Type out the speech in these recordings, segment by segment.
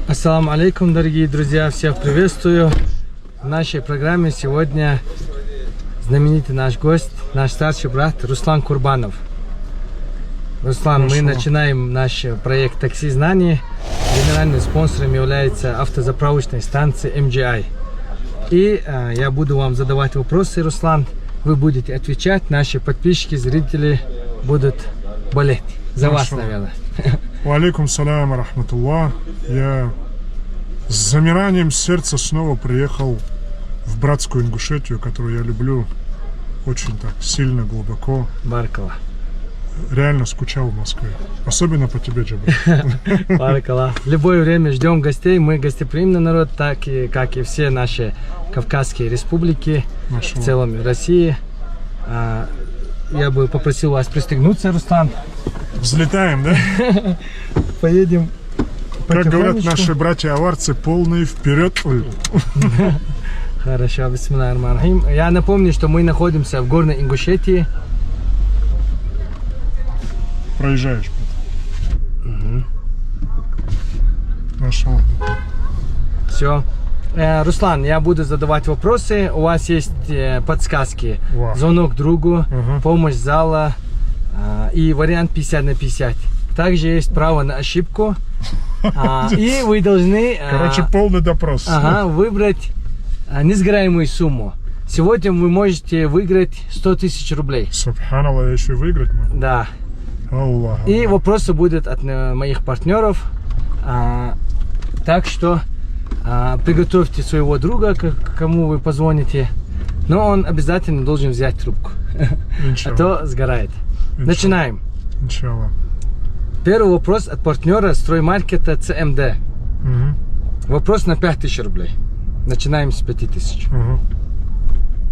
Ассаламу алейкум, дорогие друзья, всех приветствую. В нашей программе сегодня знаменитый наш гость, наш старший брат Руслан Курбанов. Руслан, мы начинаем наш проект «Такси знаний». Генеральным спонсором является автозаправочная станция MGI. И я буду вам задавать вопросы, Руслан. Вы будете отвечать, наши подписчики, зрители будут болеть за вас, наверное. Алейкум салям рахматуллах. Я с замиранием сердца снова приехал в братскую Ингушетию, которую я люблю очень так сильно, глубоко. Баракаллах. Реально скучал в Москве. Особенно по тебе, Джабрил. Баракаллах. В любое время ждем гостей. Мы гостеприимный народ, так и как и все наши Кавказские республики, в целом России. Я бы попросил вас пристегнуться, Руслан. Взлетаем, да? Поедем. Как говорят наши братья-аварцы, полный вперед. Хорошо, бисмиллахир-рахманир-рахим. Я напомню, что мы находимся в горной Ингушетии. Проезжаешь. Нашел. Все. Руслан, я буду задавать вопросы. У вас есть подсказки. Звонок другу, помощь зала и вариант 50 на 50. Также есть право на ошибку. И вы должны... Короче, полный допрос. Выбрать несгораемую сумму. Сегодня вы можете выиграть 100 тысяч рублей. Субханаллах, я еще и выиграть могу. Да. Аллах. И вопросы будут от моих партнеров. Так что приготовьте своего друга, кому вы позвоните. Но он обязательно должен взять трубку. А то сгорает. Начинаем. Иншаллах. Первый вопрос от партнера строймаркета CMD. Вопрос на 5000 рублей. Начинаем с 5000.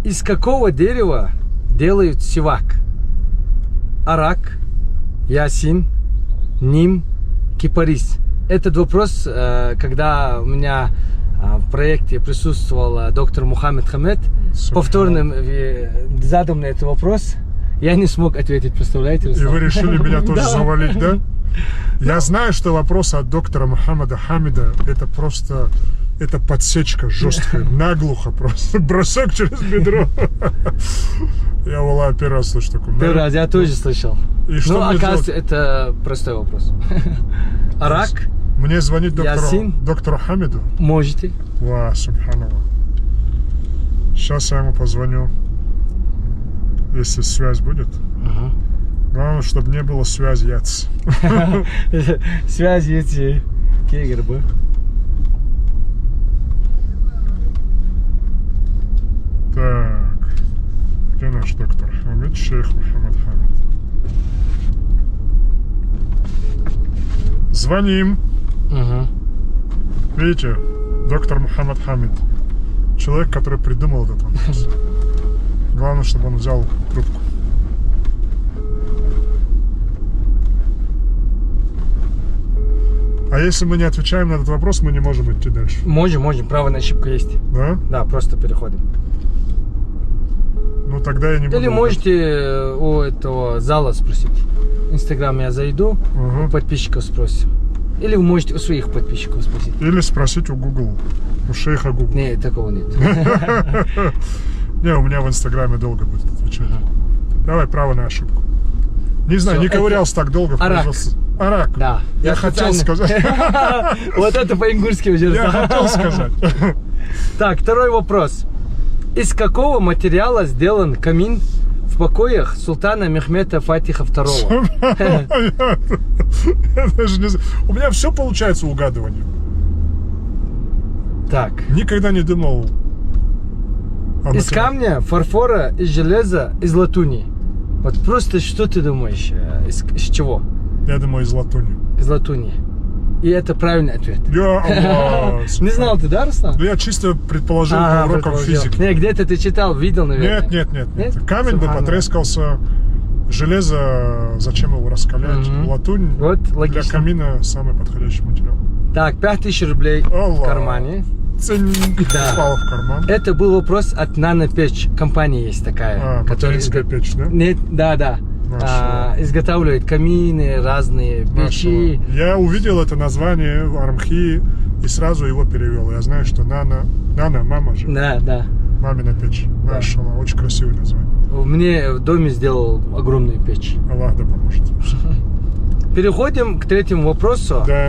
Из какого дерева делают сивак? Арак, ясин, ним, кипарис. Этот вопрос, когда у меня в проекте присутствовал доктор Мухаммед Хамед, повторно задал мне этот вопрос, я не смог ответить, представляете? И вы решили меня тоже завалить, да? Я знаю, что вопрос от доктора Мухаммада Хамида это просто, это подсечка жесткая, наглухо просто, бросок через бедро. Я, Аллах, первый раз слышу такое. Первый раз, я тоже слышал. Ну, оказывается, это простой вопрос. Арак. Мне звонить доктору Хамиду? Можете. Ва, субханаллах. Сейчас я ему позвоню, если связь будет. Главное, чтобы не было связи яц. Связь есть. Кегербы. Так. Где наш доктор Хамид? Шейх Мухаммад Хамид. Звоним. Видите, доктор Мухаммад Хамид. Человек, который придумал этот вопрос. Главное, чтобы он взял трубку. А если мы не отвечаем на этот вопрос, мы не можем идти дальше? Можем. Право на ошибку есть. Да? Да, просто переходим. Ну, тогда я не буду. Или можете у этого зала спросить. В Инстаграм я зайду, у подписчиков спросим. Или вы можете у своих подписчиков спросить. Или спросить у Google, у шейха Google. Нет, такого нет. Не, у меня в Инстаграме долго будет отвечать. Давай право на ошибку. Не знаю, не ковырялся так долго. Арак. Да. Я хотел сказать. Вот это по-ингурски уже. Я хотел сказать. Так, второй вопрос. Из какого материала сделан камин в покоях султана Мехмета Фатиха II? У меня все получается угадыванием. Так. Никогда не думал. Из камня, фарфора, из железа, из латуни. Вот просто что ты думаешь? Из чего? Я думаю, из латуни. Из латуни. И это правильный ответ. Не знал ты, да, Руслан? Ну, я чисто предположил по урокам физики. Нет, где-то ты читал, видел, наверное. Нет. Камень бы потрескался. Железо, зачем его раскалять? Латунь вот, для камина самый подходящий материал. Так, 5000 рублей в кармане. Попал в карман. Это был вопрос от Нанопечь. Компания есть такая. Материнская печь, да? Нет, да. изготавливает камины, разные печи. Я увидел это название в Армхи и сразу его перевел. Я знаю, что Нана, мама же. Да, да. Мамина печь. Машаллах, очень красивое название. Мне в доме сделал огромную печь. Аллах да поможет. Переходим к третьему вопросу. Да.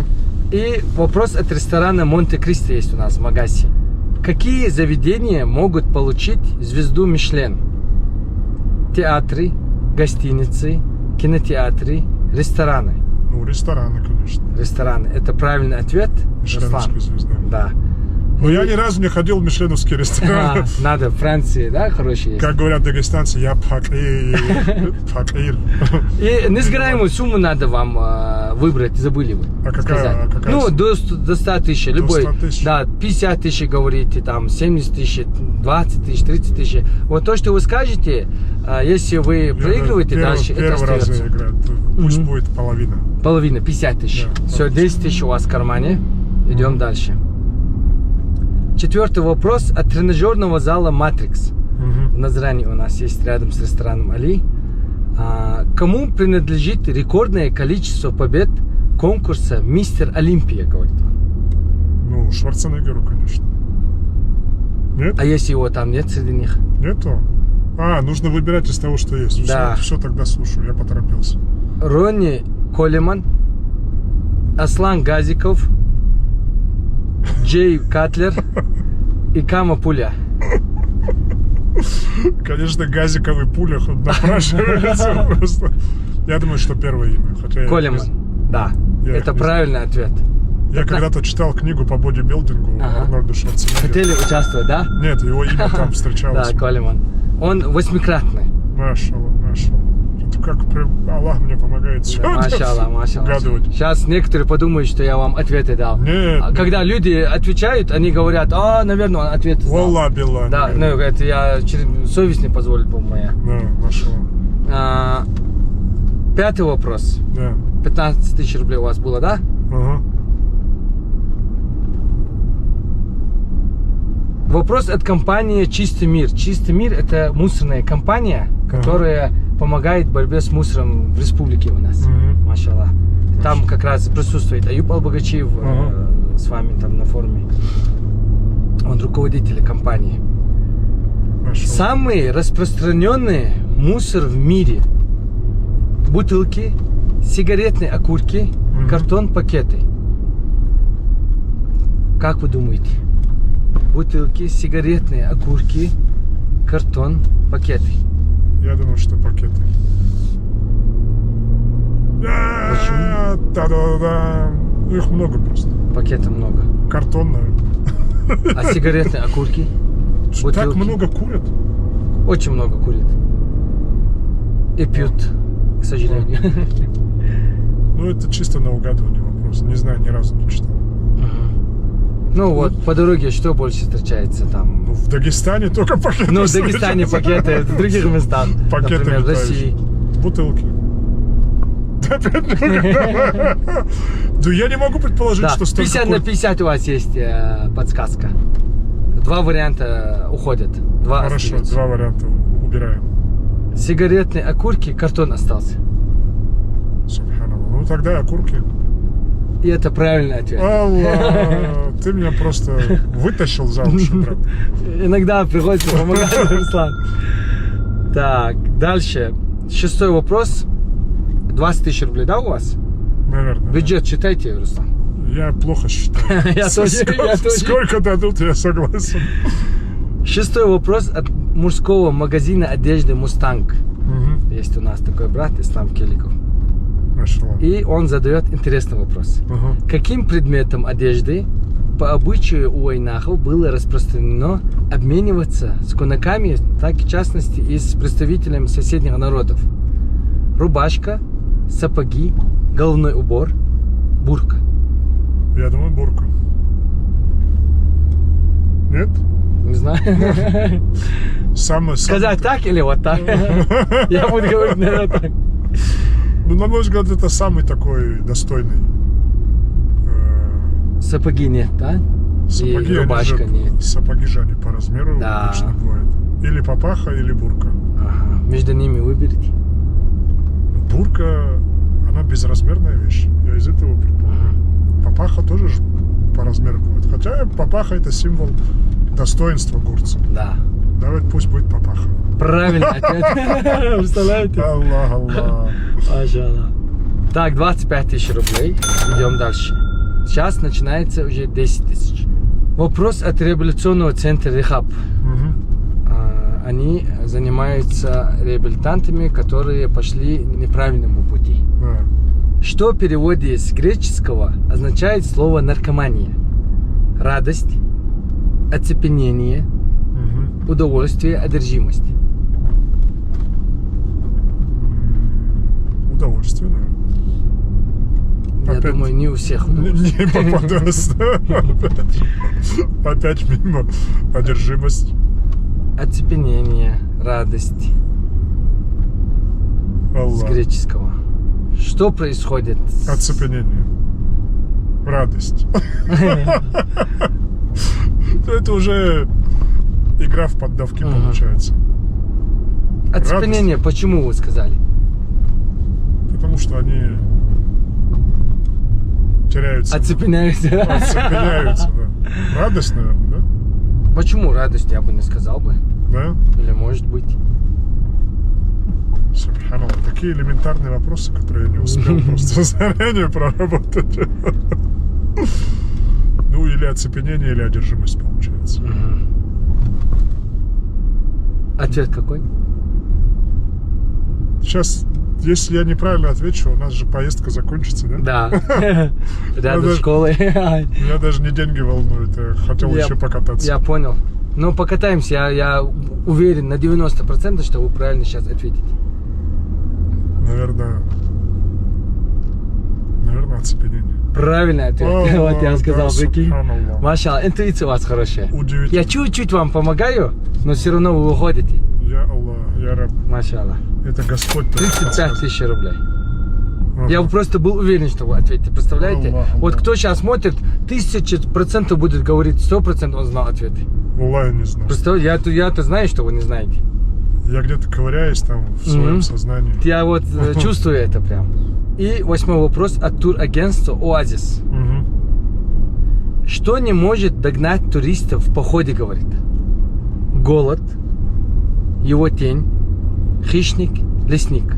И вопрос от ресторана Монте-Кристо есть у нас в Магасе. Какие заведения могут получить звезду Мишлен? Театры, гостиницы, кинотеатры, рестораны. Ну, рестораны, конечно. Рестораны. Это правильный ответ, Руслан? Мишленовская звезда. Да. Но я ни разу не ходил в мишленовский ресторан. Надо, в Франции, да, хорошие есть? Как говорят дагестанцы, я факир. И несгораемую сумму надо вам выбрать, забыли вы. А какая? сказать. Ну, до 100 тысяч, любой. 100 тысяч? Да, 50 тысяч говорите, там, 70 тысяч, 20 тысяч, 30 тысяч. Вот то, что вы скажете, если вы проигрываете, дальше это Первый раз остается. играют. Пусть будет половина. Половина, 50 тысяч. Да, Все, 10 тысяч у вас в кармане. Идем дальше. Четвертый вопрос от тренажерного зала «Матрикс». В Назране у нас есть рядом с рестораном «Али». Кому принадлежит рекордное количество побед конкурса «Мистер Олимпия», говорит он? Ну, Шварценеггеру, конечно. Нет? А если его там нет среди них? Нету? Нужно выбирать из того, что есть. Да. Все тогда слушаю, я поторопился. Ронни Колеман, Аслан Газиков, Джей Катлер и Кама Пуля. Конечно, газиковый пуля хоть напрашивается просто. Я думаю, что первое имя. Хотя Колеман, да. Я Это не правильный ответ. Я когда-то читал книгу по бодибилдингу Арнольда Шварценеггера. Хотели участвовать, да? Нет, его имя там встречалось. Да, Колеман. Он 8-кратный. Машаллах. Это как Аллах мне помогает все Машаллах. угадывать. Сейчас некоторые подумают, что я вам ответы дал. Нет. Когда люди отвечают, они говорят, наверное, он ответ знал. Валла билла. Да, ну это я совесть не позволит бы моя. Да, машаллах. Пятый вопрос. Да. 15 тысяч рублей у вас было, да? Ага. Вопрос от компании «Чистый мир». «Чистый мир» — это мусорная компания, которая помогает в борьбе с мусором в республике у нас. Машаллах. Там как раз присутствует Аюб Албагачиев с вами там на форуме. Он руководитель компании. Машаллах. Самый распространенный мусор в мире: бутылки, сигаретные окурки, картон, пакеты. Как вы думаете? Бутылки, сигаретные окурки, картон, пакеты. Я думаю, что пакеты. Почему? Да-да-да. Их много просто. Пакетов много. Картон, наверное. А сигаретные окурки? Так Бутылки? много курят? Очень много курят. И пьют, к сожалению. Ну, это чисто на угадывание вопрос. Не знаю, ни разу не читал. Ну вот, по дороге что больше встречается там? Ну, в Дагестане только пакеты. Ну, в Дагестане пакеты, в других местах. Пакеты Например, в летающие. России. Бутылки. Опять много. Да я не могу предположить, Да, что столько 50 на курят. 50 у вас есть подсказка. Два варианта уходят. Два Хорошо, остаются. два варианта убираем. Сигаретные окурки, картон остался. Субханаллах. Ну, тогда окурки. И это правильный ответ. Аллах, ты меня просто вытащил за уши, брат. Иногда приходится помогать, Руслан. Так, дальше. Шестой вопрос. 20 тысяч рублей, да, у вас? Наверное. Бюджет читайте, Руслан. Я плохо считаю. Я тоже. Сколько дадут, я согласен. Шестой вопрос от мужского магазина одежды «Мустанг». Есть у нас такой брат, Ислам Келиков. Машаллах. И он задает интересный вопрос. Каким предметом одежды по обычаю у айнахов было распространено обмениваться с кунаками, так и в частности и с представителями соседних народов? Рубашка, сапоги, головной убор, бурка. Я думаю, бурка. Нет? Не знаю. Сказать так или вот так? Я буду говорить, наверное, так. Ну, на мой взгляд, это самый такой достойный. Сапоги нет, да? Сапоги, И рубашка нет. Сапоги же они по размеру Да. обычно бывают. Или папаха, или бурка. Ага. Между ними выберите. Бурка, она безразмерная вещь. Я из этого предполагаю. Папаха тоже же по размер будет. Хотя папаха это символ достоинства горца. Да. Давайте пусть будет папаха. Правильный ответ. Представляете? Аллах, Аллах. Машаллах. Так, 25 тысяч рублей. Идем дальше. Сейчас начинается уже 10 тысяч. Вопрос от реабилитационного центра Рехаб. Они занимаются реабилитантами, которые пошли неправильному пути. Да. Что в переводе с греческого означает слово наркомания? Радость, оцепенение, удовольствие, одержимость. Удовольствие, наверное. Я думаю, не у всех удовольствие. Не попадалось. Опять мимо. Одержимость. Оцепенение, радость. С Аллах. греческого. Что происходит? Оцепенение. Радость. Это уже игра в поддавки получается. Оцепенение, почему вы сказали? Потому что они теряются. Оцепеняются. Оцепеняются, да. Радость, наверное, да? Почему радость, я бы не сказал бы. Да? Или может быть. Субханаллах. Такие элементарные вопросы, которые я не успел просто заранее проработать. Ну, или оцепенение, или одержимость получается. Ответ какой? Сейчас, если я неправильно отвечу, у нас же поездка закончится, да? Да. Рядом Надо- с школой. Меня даже не деньги волнуют, я хотел еще покататься. Я понял. Ну, покатаемся. Я уверен на 90%, что вы правильно сейчас ответите. Наверное, оцепенение. Правильный ответ. Вот я сказал, прикинь. Субханаллах. Машаллах, интуиция у вас хорошая. Удивительно. Я чуть-чуть вам помогаю, но все равно вы уходите. Я Аллах, я Раб. Машаллах. Это Господь. 35 тысяч рублей. Ага. Я просто был уверен, что вы ответите. Представляете? Аллах, Вот Аллах. кто сейчас смотрит, 1000% будет говорить, 100% он знал ответы. Аллах, я не знаю. Просто я-то знаю, что вы не знаете. Я где-то ковыряюсь там в своем сознании. Я вот чувствую это прям. И 8-й вопрос от турагентства «Оазис». Мгм. Что не может догнать туристов в походе, говорит? Голод, его тень, хищник, лесник.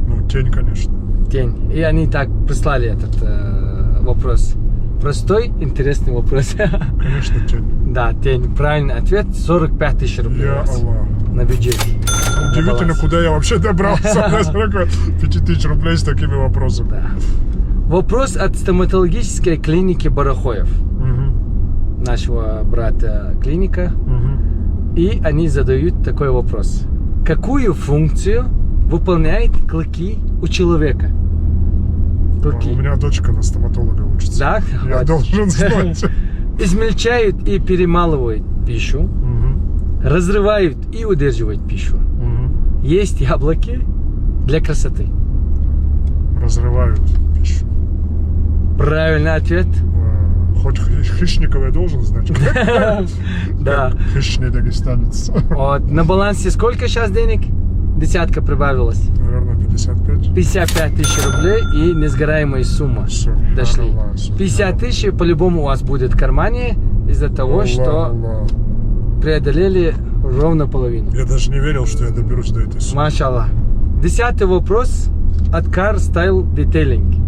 Ну, тень, конечно. Тень. И они так прислали этот вопрос. Простой, интересный вопрос. Конечно, тень. Да, тень. Правильный ответ. 45 тысяч рублей у Я вас Аллах. на бюджете. Удивительно, балансе. куда я вообще добрался. На сколько 5000 рублей с такими вопросами. Да. Вопрос от стоматологической клиники Барахоев. Мгм. Нашего брата клиника. Мгм. И они задают такой вопрос. Какую функцию выполняет клыки у человека? Клыки. У меня дочка на стоматолога учится. Да? Я Вот. должен знать. Измельчают и перемалывают пищу. Мгм. Разрывают и удерживают пищу. Мгм. Есть яблоки для красоты. Разрывают пищу. Правильный ответ. Хоть хищников я должен знать. Да. Хищный дагестанец. Вот. На балансе сколько сейчас денег? Десятка прибавилась. Наверное, 55. 55 тысяч рублей и несгораемая сумма. Дошли. 50 тысяч по-любому у вас будет в кармане из-за того, что преодолели ровно половину. Я даже не верил, что я доберусь до этой суммы. Машаллах. 10-й вопрос от Car Style Detailing.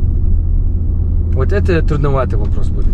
Вот это трудноватый вопрос будет.